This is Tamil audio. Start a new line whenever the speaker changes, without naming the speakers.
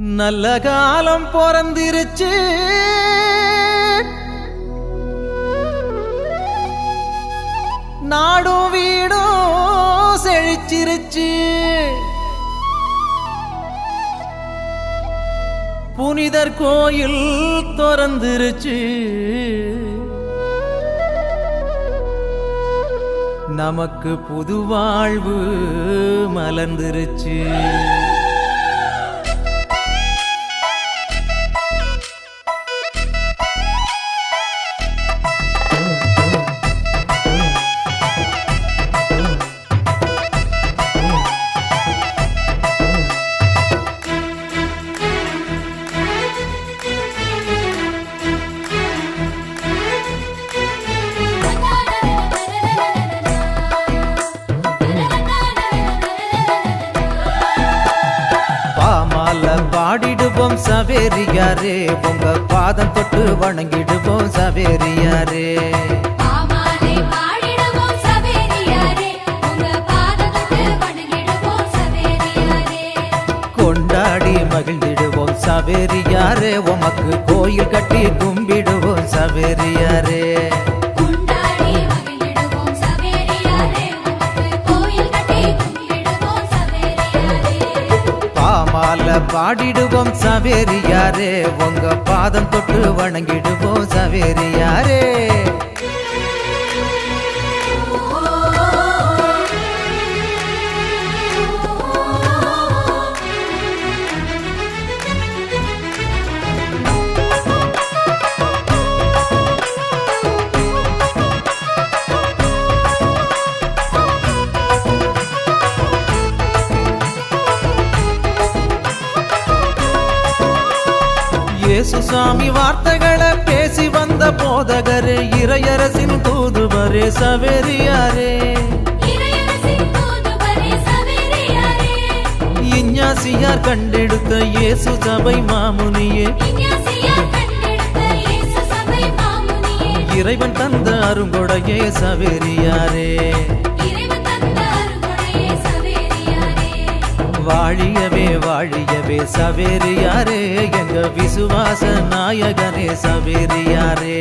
நல்ல காலம் பொறந்திருச்சு, நாடும் வீடும் செழிச்சிருச்சு. புனிதர் கோயில் திறந்திருச்சு, நமக்கு புது வாழ்வு மலர்ந்துருச்சு. பாடிடுவோம் சவேரியாரே, உங்க பாதம் தொட்டு வணங்கிடுவோம் சவேரியாரே. கொண்டாடி மகிழ்ந்திடுவோம் சவேரியாரே, உமக்கு கோயில் கட்டி கும்பிடுவோம் சவேரியாரே. பாடிடுவோம் சவேரியாரே, உங்க பாதம் தொட்டு வணங்கிடுவோம் சவேரியாரே. இயேசுசாமி வார்த்தைகளை பேசி வந்த போதகரே, இறையரசின் தூதுவரே சவேரியாரே. இஞ்ஞாசியார் கண்டெடுத்த இயேசு சபை மாமுனியே, இறைவன் தந்த அருங்கொடையே சவேரியாரே. வாழியவே வாழியவே சவேரியாரே, எங்க விசுவாச நாயகனே சவேரியாரே.